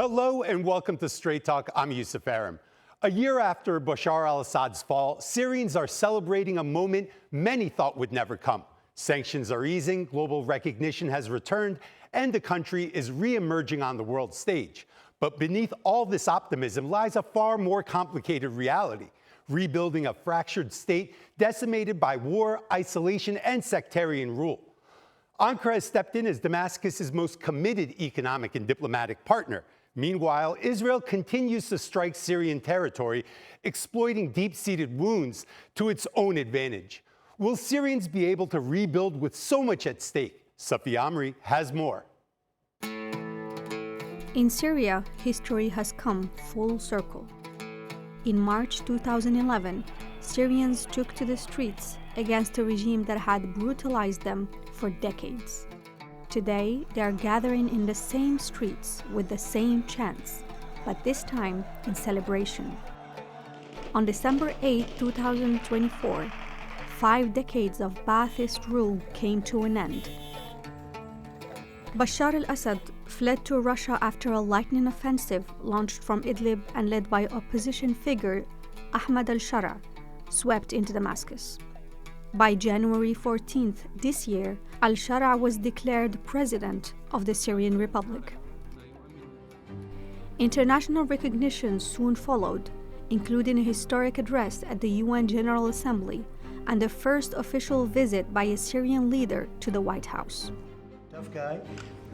Hello and welcome to Straight Talk. I'm Ertem. A year after Bashar al-Assad's fall, Syrians are celebrating a moment many thought would never come. Sanctions are easing, global recognition has returned, and the country is re-emerging on the world stage. But beneath all this optimism lies a far more complicated reality: rebuilding a fractured state decimated by war, isolation, and sectarian rule. Ankara has stepped in as Damascus's most committed economic and diplomatic partner. Meanwhile, Israel continues to strike Syrian territory, exploiting deep-seated wounds to its own advantage. Will Syrians be able to rebuild with so much at stake? Safi Amri has more. In Syria, history has come full circle. In March 2011, Syrians took to the streets against a regime that had brutalized them for decades. Today, they are gathering in the same streets with the same chants, but this time in celebration. On December 8, 2024, 5 decades of Ba'athist rule came to an end. Bashar al-Assad fled to Russia after a lightning offensive launched from Idlib and led by opposition figure Ahmad al-Shara swept into Damascus. By January 14th this year, al-Shara was declared president of the Syrian Republic. International recognition soon followed, including a historic address at the UN General Assembly and the first official visit by a Syrian leader to the White House. Tough guy.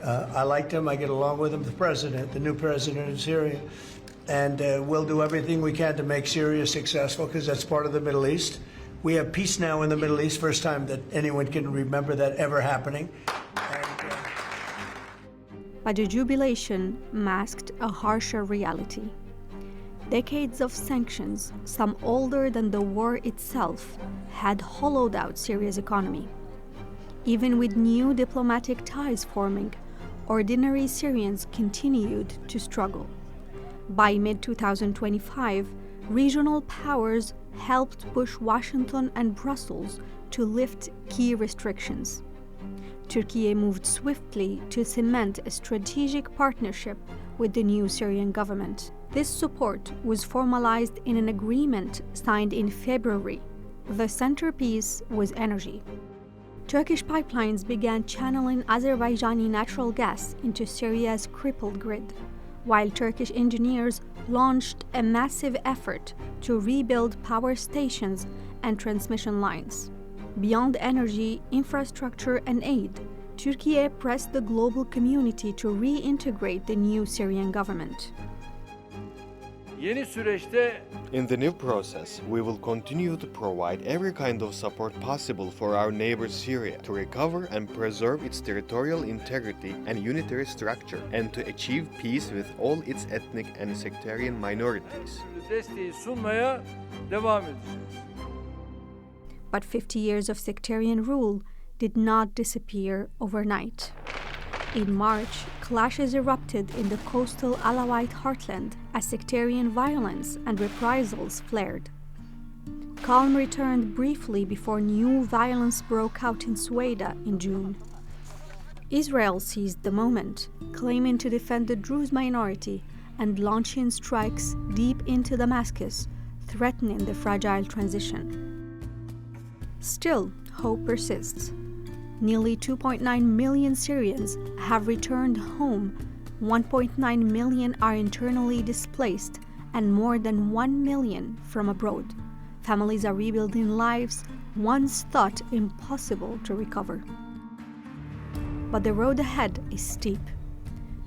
I liked him. I get along with him. The new president of Syria. And we'll do everything we can to make Syria successful because that's part of the Middle East. We have peace now in the Middle East, first time that anyone can remember that ever happening. But the jubilation masked a harsher reality. Decades of sanctions, some older than the war itself, had hollowed out Syria's economy. Even with new diplomatic ties forming, ordinary Syrians continued to struggle. By mid-2025, regional powers helped push Washington and Brussels to lift key restrictions. Turkey moved swiftly to cement a strategic partnership with the new Syrian government. This support was formalized in an agreement signed in February. The centerpiece was energy. Turkish pipelines began channeling Azerbaijani natural gas into Syria's crippled grid, while Turkish engineers launched a massive effort to rebuild power stations and transmission lines. Beyond energy, infrastructure, and aid, Turkey pressed the global community to reintegrate the new Syrian government. In the new process, we will continue to provide every kind of support possible for our neighbor Syria to recover and preserve its territorial integrity and unitary structure, and to achieve peace with all its ethnic and sectarian minorities. But 50 years of sectarian rule did not disappear overnight. In March, clashes erupted in the coastal Alawite heartland as sectarian violence and reprisals flared. Calm returned briefly before new violence broke out in Sueda in June. Israel seized the moment, claiming to defend the Druze minority and launching strikes deep into Damascus, threatening the fragile transition. Still, hope persists. Nearly 2.9 million Syrians have returned home, 1.9 million are internally displaced, and more than 1 million from abroad. Families are rebuilding lives once thought impossible to recover. But the road ahead is steep.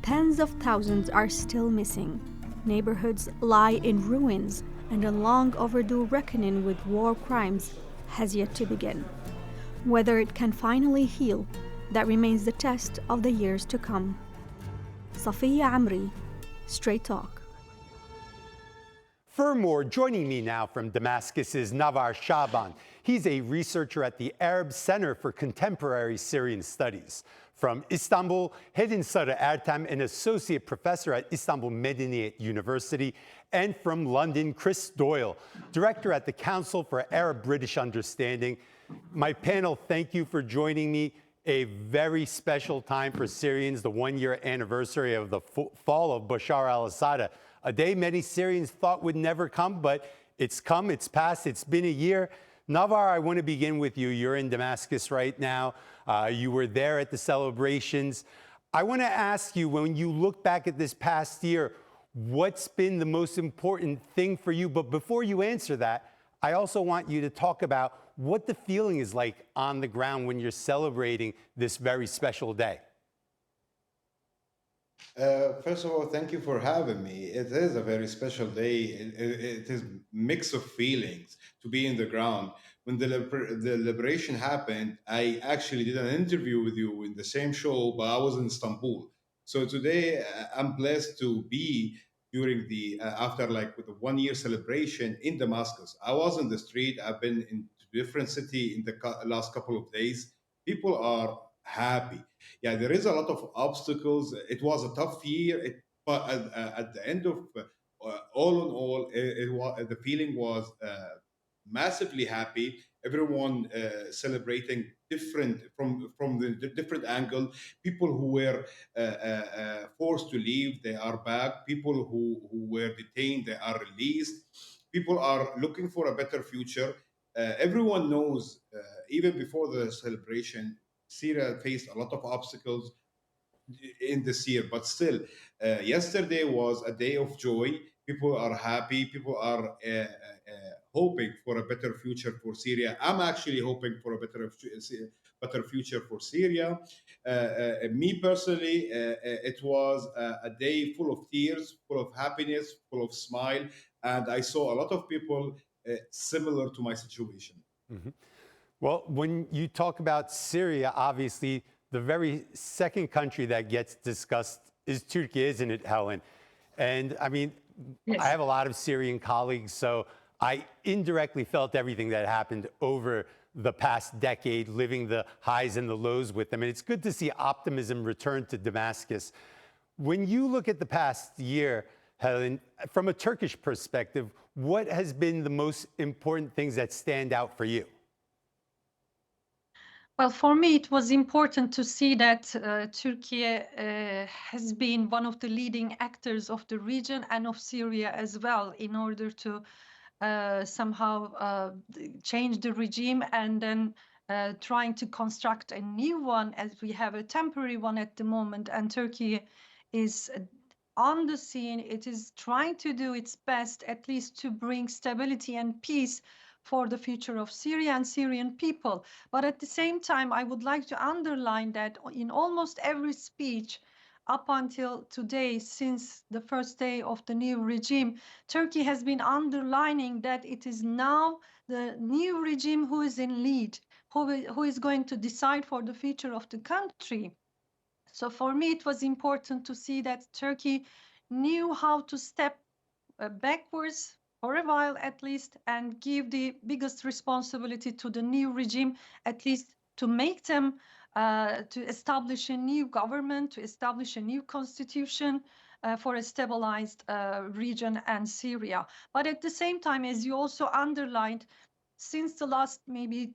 Tens of thousands are still missing. Neighborhoods lie in ruins, and a long overdue reckoning with war crimes has yet to begin. Whether it can finally heal, that remains the test of the years to come. Safi Amri, Straight Talk. For more, joining me now from Damascus is Navvar Saban. He's a researcher at the Arab Center for Contemporary Syrian Studies. From Istanbul, Helin Sarı Ertem, an associate professor at Istanbul Medeniyet University. And from London, Chris Doyle, director at the Council for Arab-British Understanding. My panel, thank you for joining me. a very special time for Syrians, the one-year anniversary of the fall of Bashar al-Assad, a day many Syrians thought would never come, but it's come, it's passed, it's been a year. Navvar, I want to begin with you. You're in Damascus right now. You were there at the celebrations. I want to ask you, when you look back at this past year, what's been the most important thing for you? But before you answer that, I also want you to talk about what the feeling is like on the ground when you're celebrating this very special day. First of all, thank you for having me. It is a very special day. It is a mix of feelings to be in the ground. When the liberation happened, I actually did an interview with you in the same show, but I was in Istanbul. So today I'm blessed to be during the after like with the 1 year celebration in Damascus. I was in the street. I've been in different city in the last couple of days. People are happy. Yeah, there is a lot of obstacles. It was a tough year, but at the end of all in all, it was, the feeling was massively happy. Everyone celebrating different from the different angle. People who were forced to leave, they are back. People who were detained, they are released. People are looking for a better future. Everyone knows, even before the celebration, Syria faced a lot of obstacles in this year, but still, yesterday was a day of joy. People are happy. People are hoping for a better future for Syria. I'm actually hoping for a better future for Syria. Me personally, it was a day full of tears, full of happiness, full of smile, and I saw a lot of people similar to my situation. Mm-hmm. Well, when you talk about Syria, obviously, the very second country that gets discussed is Turkey, isn't it, Helin? And I mean, yes. I have a lot of Syrian colleagues, so I indirectly felt everything that happened over the past decade, living the highs and the lows with them. And it's good to see optimism return to Damascus. When you look at the past year, Helin, from a Turkish perspective, what has been the most important things that stand out for you? Well, for me, it was important to see that Turkey has been one of the leading actors of the region and of Syria as well, in order to somehow change the regime and then trying to construct a new one, as we have a temporary one at the moment. And Turkey is on the scene. It is trying to do its best, at least to bring stability and peace for the future of Syria and Syrian people. But at the same time, I would like to underline that in almost every speech up until today, since the first day of the new regime, Turkey has been underlining that it is now the new regime who is in lead, who is going to decide for the future of the country. So for me, it was important to see that Turkey knew how to step backwards for a while at least, and give the biggest responsibility to the new regime, at least to make them, to establish a new government, to establish a new constitution for a stabilized region and Syria. But at the same time, as you also underlined, since the last maybe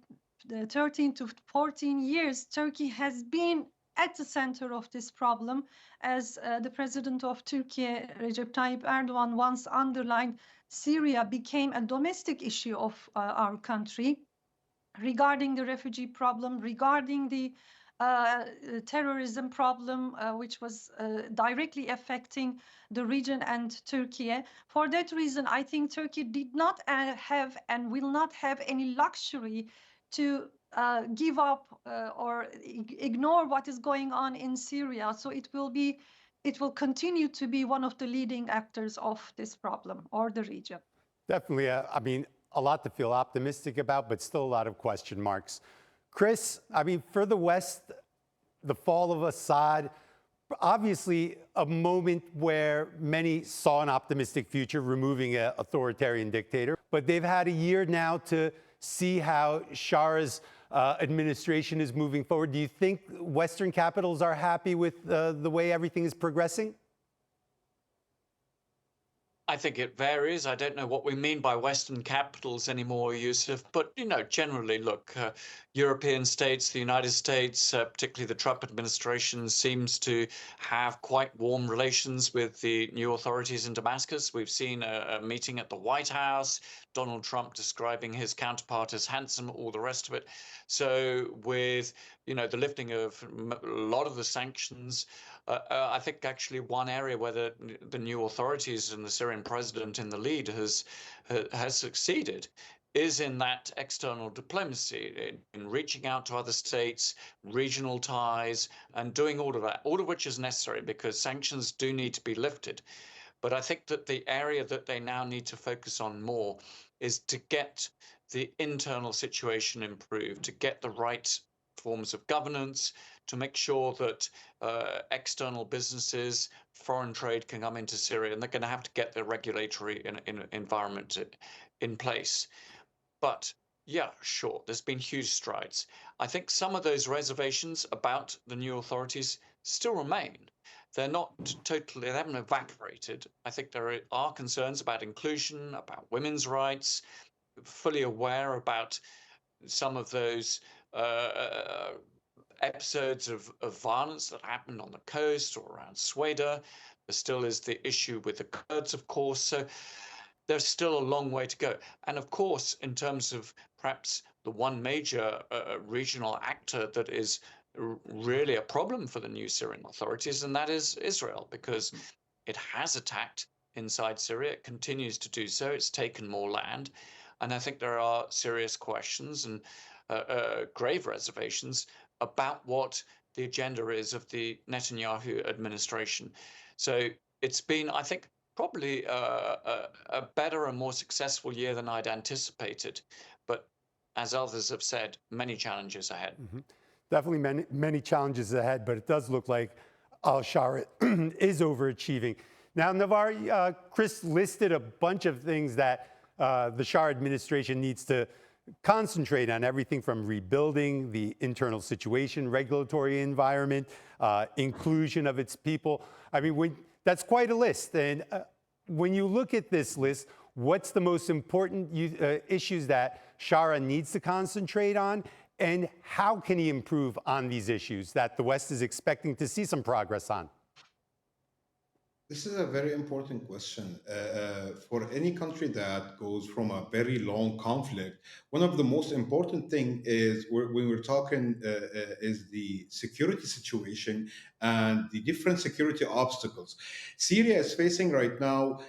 13 to 14 years, Turkey has been at the center of this problem. As the president of Turkey, Recep Tayyip Erdogan, once underlined, Syria became a domestic issue of our country regarding the refugee problem, regarding the terrorism problem, which was directly affecting the region and Turkey. For that reason, I think Turkey did not have and will not have any luxury to give up or ignore what is going on in Syria. So it will continue to be one of the leading actors of this problem or the region. Definitely, I mean, a lot to feel optimistic about, but still a lot of question marks. Chris, I mean, for the West, the fall of Assad, obviously a moment where many saw an optimistic future, removing an authoritarian dictator, but they've had a year now to see how Sarı's administration is moving forward. Do you think Western capitals are happy with the way everything is progressing? I think it varies. I don't know what we mean by Western capitals anymore, Yusuf, but generally, look, European states, the United States, particularly the Trump administration, seems to have quite warm relations with the new authorities in Damascus. We've seen a meeting at the White House, Donald Trump describing his counterpart as handsome, all the rest of it. So with the lifting of a lot of the sanctions, I think actually one area where the new authorities and the Syrian president in the lead has succeeded is in that external diplomacy, in reaching out to other states, regional ties, and doing all of that, all of which is necessary because sanctions do need to be lifted. But I think that the area that they now need to focus on more is to get the internal situation improved, to get the right forms of governance, to make sure that external businesses, foreign trade can come into Syria, and they're going to have to get the regulatory environment in place. But yeah, sure, there's been huge strides. I think some of those reservations about the new authorities still remain. They're not totally, they haven't evaporated. I think there are concerns about inclusion, about women's rights, fully aware about some of those episodes of violence that happened on the coast or around Sweden. There still is the issue with the Kurds, of course. So there's still a long way to go. And of course, in terms of perhaps the one major regional actor that is really a problem for the new Syrian authorities, and that is Israel, because it has attacked inside Syria. It continues to do so. It's taken more land. And I think there are serious questions and grave reservations about what the agenda is of the Netanyahu administration. So it's been, I think, probably a better and more successful year than I'd anticipated. But as others have said, many challenges ahead. Mm-hmm. Definitely many challenges ahead, but it does look like al-Shara is overachieving. Now, Navvar, Chris listed a bunch of things that the Shah administration needs to concentrate on, everything from rebuilding the internal situation, regulatory environment, inclusion of its people. I mean, that's quite a list. And when you look at this list, what's the most important issues that Shara needs to concentrate on? And how can he improve on these issues that the West is expecting to see some progress on? This is a very important question. For any country that goes from a very long conflict, one of the most important thing is when we're talking is the security situation and the different security obstacles. Syria is facing right now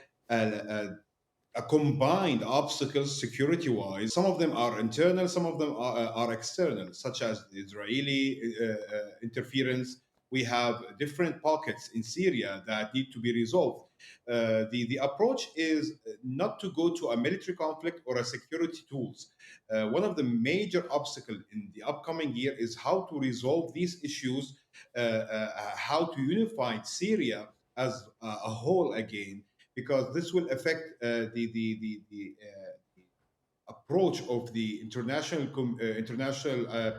a combined obstacles security-wise. Some of them are internal, some of them are external, such as the Israeli interference. We have different pockets in Syria that need to be resolved. The approach is not to go to a military conflict or a security tools. One of the major obstacles in the upcoming year is how to resolve these issues, how to unify Syria as a whole again, because this will affect the approach of the international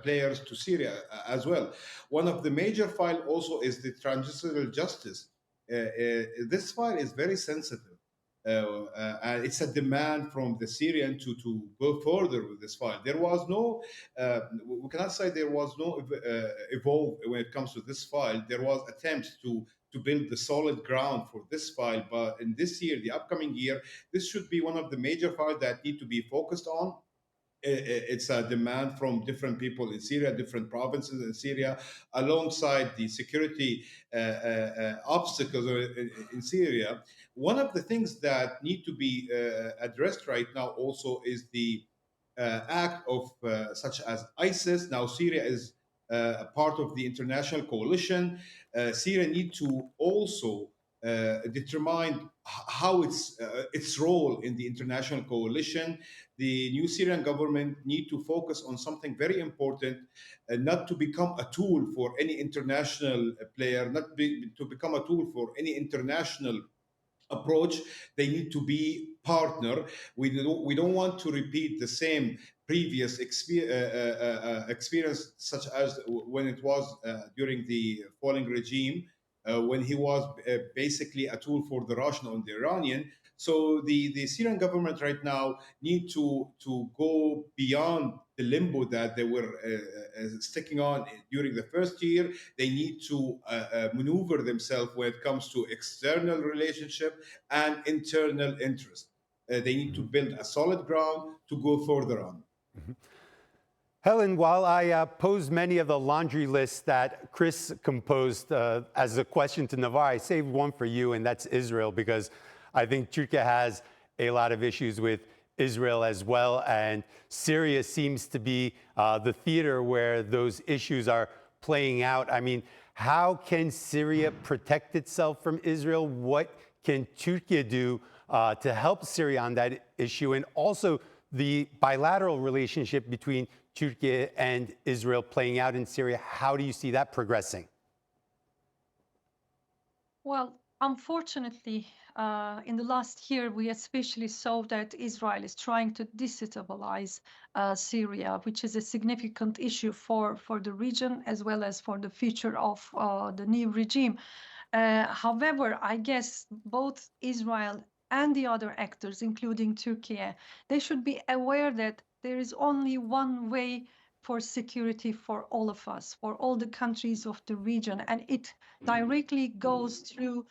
players to Syria as well. One of the major file also is the transitional justice. This file is very sensitive. And it's a demand from the Syrian to go further with this file. There was no, we cannot say there was no evolve when it comes to this file. There was attempts to build the solid ground for this file, but in this year, the upcoming year, this should be one of the major files that need to be focused on. It's a demand from different people in Syria, different provinces in Syria, alongside the security obstacles in Syria. One of the things that need to be addressed right now also is the act of such as ISIS. Now Syria is a part of the international coalition. Syria need to also determine how its role in the international coalition. The new Syrian government need to focus on something very important, not to become a tool for any international player, to become a tool for any international approach. They need to be partner. We don't want to repeat the same previous experience, such as when it was during the falling regime. when he was basically a tool for the Russian and the Iranian. So the Syrian government right now need to go beyond the limbo that they were sticking on during the first year. They need to maneuver themselves when it comes to external relationship and internal interest. They need to build a solid ground to go further on. Helin, while I posed many of the laundry lists that Chris composed as a question to Navvar, I saved one for you, and that's Israel, because I think Turkey has a lot of issues with Israel as well, and Syria seems to be the theater where those issues are playing out. I mean, how can Syria protect itself from Israel? What can Turkey do to help Syria on that issue? And also the bilateral relationship between Turkey and Israel playing out in Syria. How do you see that progressing? Well, unfortunately, in the last year, we especially saw that Israel is trying to destabilize Syria, which is a significant issue for the region as well as for the future of the new regime. However, I guess both Israel and the other actors, including Turkey, they should be aware that there is only one way for security for all of us, for all the countries of the region, and it directly goes through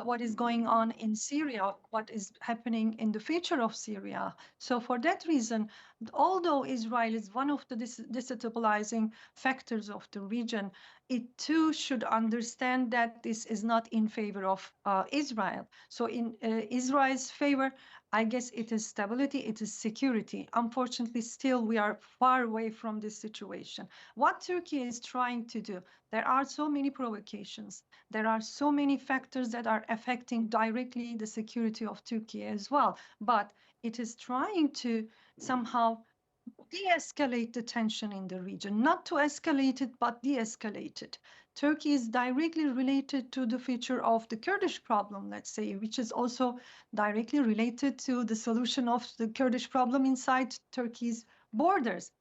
what is going on in Syria, what is happening in the future of Syria. So for that reason, although Israel is one of the destabilizing factors of the region, it too should understand that this is not in favor of Israel. So in Israel's favor, I guess it is stability, it is security. Unfortunately, still we are far away from this situation. What Turkey is trying to do, there are so many provocations. There are so many factors that are affecting directly the security of Turkey as well. But it is trying to somehow de-escalate the tension in the region, not to escalate it, but de-escalate it. Turkey is directly related to the future of the Kurdish problem, let's say, which is also directly related to the solution of the Kurdish problem inside Turkey's borders.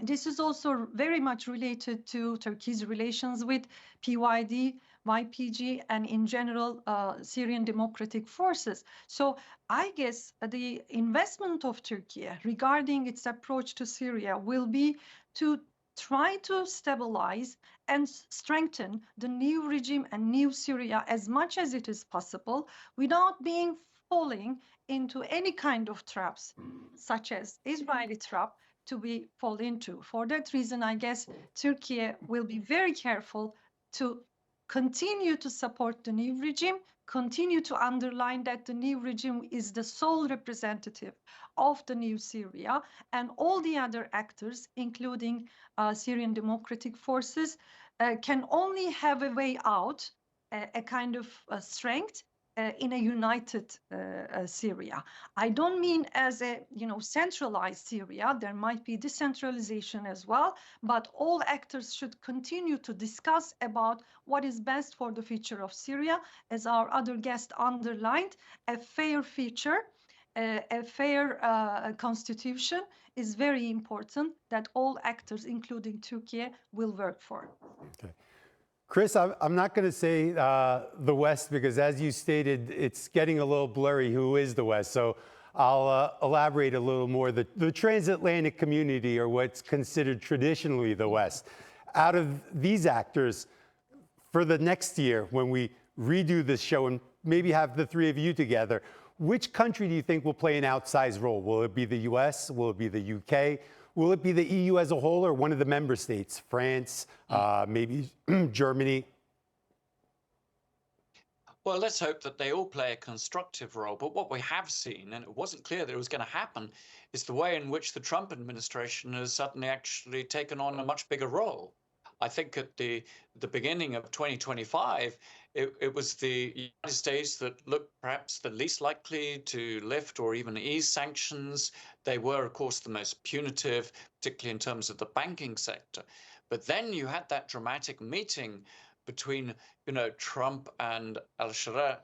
This is also very much related to Turkey's relations with PYD, YPG, and in general, Syrian democratic forces. So I guess the investment of Turkey regarding its approach to Syria will be to try to stabilize and strengthen the new regime and new Syria as much as it is possible without being falling into any kind of traps, such as Israeli trap, to be fall into. For that reason, I guess Turkey will be very careful to continue to support the new regime, continue to underline that the new regime is the sole representative of the new Syria, and all the other actors, including Syrian democratic forces, can only have a way out, a kind of strength in a united Syria. I don't mean as a centralized Syria. There might be decentralization as well, but all actors should continue to discuss about what is best for the future of Syria. As our other guest underlined, a fair future, a fair constitution is very important that all actors, including Turkey, will work for. Okay. Chris, I'm not going to say the West because, as you stated, it's getting a little blurry who is the West. So I'll elaborate a little more. The transatlantic community, or what's considered traditionally the West, out of these actors, for the next year, when we redo this show and maybe have the three of you together, which country do you think will play an outsized role? Will it be the US? Will it be the UK? Will it be the EU as a whole, or one of the member states, France, maybe Germany? Well, let's hope that they all play a constructive role. But what we have seen, and it wasn't clear that it was going to happen, is the way in which the Trump administration has suddenly actually taken on a much bigger role. I think at the beginning of 2025, it was the United States that looked perhaps the least likely to lift or even ease sanctions. They were, of course, the most punitive, particularly in terms of the banking sector. But then you had that dramatic meeting between, Trump and al-Assad,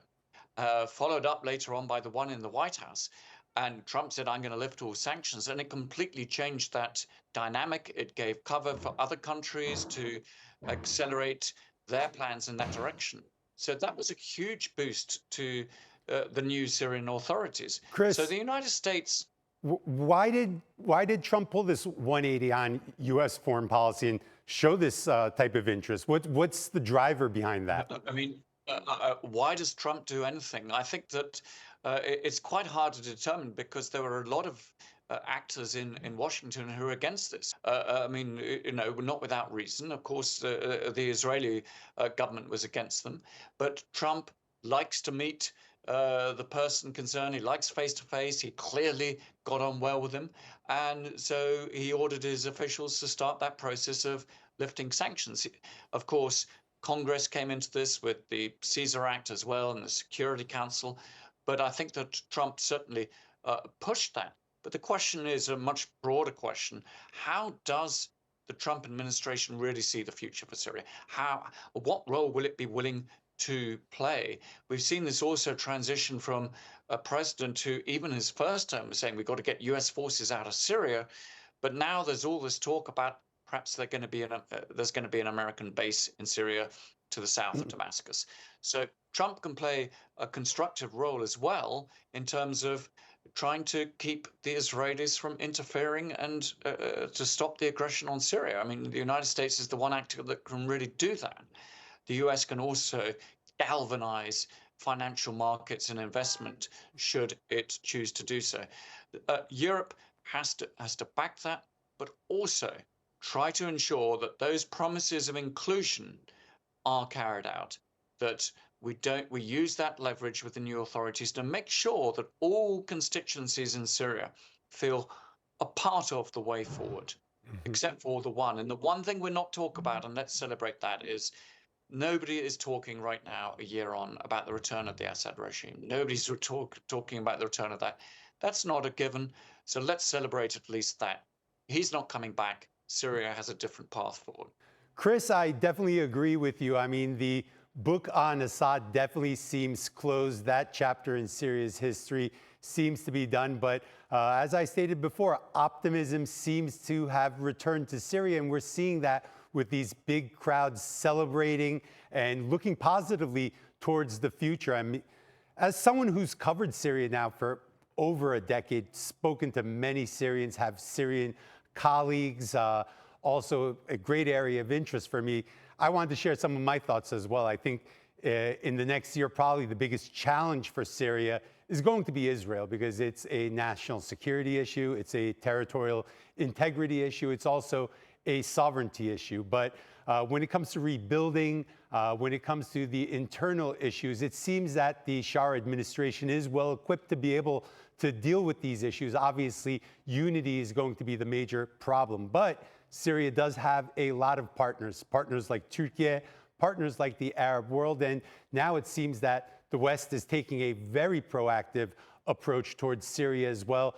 followed up later on by the one in the White House. And Trump said, I'm going to lift all sanctions. And it completely changed that dynamic. It gave cover for other countries to accelerate their plans in that direction. So that was a huge boost to the new Syrian authorities. Chris, so the United States. Why did Trump pull this 180 on U.S. foreign policy and show this type of interest? What's the driver behind that? I mean, why does Trump do anything? I think that it's quite hard to determine because there were a lot of actors in Washington who are against this. I mean, not without reason. Of course, the Israeli government was against them, but Trump likes to meet the person concerned. He likes face-to-face. He clearly got on well with him. And so he ordered his officials to start that process of lifting sanctions. Of course, Congress came into this with the Caesar Act as well and the Security Council. But I think that Trump certainly pushed that. But the question is a much broader question. How does the Trump administration really see the future for Syria? What role will it be willing to play? We've seen this also transition from a president who, even his first term, was saying we've got to get U.S. forces out of Syria, but now there's all this talk about perhaps there's going to be an American base in Syria to the south of Damascus. So Trump can play a constructive role as well in terms of trying to keep the Israelis from interfering and to stop the aggression on Syria. I mean, the United States is the one actor that can really do that. The US can also galvanize financial markets and investment should it choose to do so. Europe has to back that, but also try to ensure that those promises of inclusion are carried out, that we use that leverage with the new authorities to make sure that all constituencies in Syria feel a part of the way forward, except for the one. And the one thing we're not talking about, and let's celebrate that, is nobody is talking right now, a year on, about the return of the Assad regime. Nobody's talking about the return of that. That's not a given. So let's celebrate at least that. He's not coming back. Syria has a different path forward. Chris, I definitely agree with you. I mean, the book on Assad definitely seems closed. That chapter in Syria's history seems to be done. But as I stated before, optimism seems to have returned to Syria, and we're seeing that with these big crowds celebrating and looking positively towards the future. I mean, as someone who's covered Syria now for over a decade, spoken to many Syrians, have Syrian colleagues, also a great area of interest for me, I wanted to share some of my thoughts as well. I think in the next year, probably the biggest challenge for Syria is going to be Israel, because it's a national security issue, it's a territorial integrity issue, it's also a sovereignty issue. But when it comes to rebuilding, when it comes to the internal issues, it seems that the Bashar administration is well equipped to be able to deal with these issues. Obviously, unity is going to be the major problem. But Syria does have a lot of partners like Turkey, partners like the Arab world. And now it seems that the West is taking a very proactive approach towards Syria as well.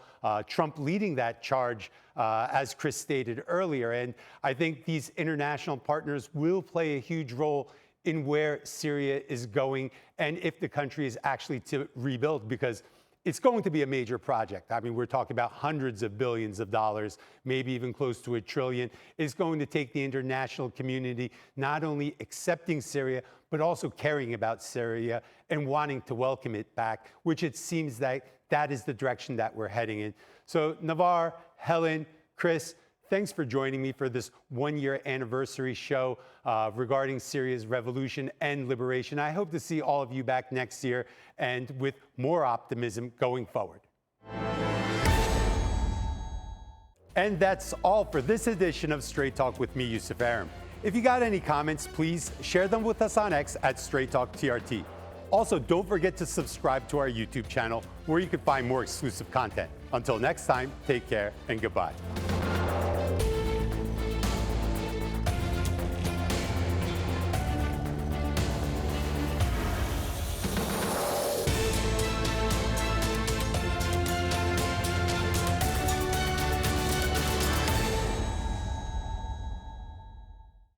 Trump leading that charge, as Chris stated earlier. And I think these international partners will play a huge role in where Syria is going and if the country is actually to rebuild, because it's going to be a major project. I mean, we're talking about hundreds of billions of dollars, maybe even close to $1 trillion. It's going to take the international community not only accepting Syria, but also caring about Syria and wanting to welcome it back, which it seems that is the direction that we're heading in. So Navvar, Helin, Chris, thanks for joining me for this one-year anniversary show regarding Syria's revolution and liberation. I hope to see all of you back next year and with more optimism going forward. And that's all for this edition of Straight Talk with me, Yusuf Ertem. If you got any comments, please share them with us on X at Straight Talk TRT. Also, don't forget to subscribe to our YouTube channel where you can find more exclusive content. Until next time, take care and goodbye.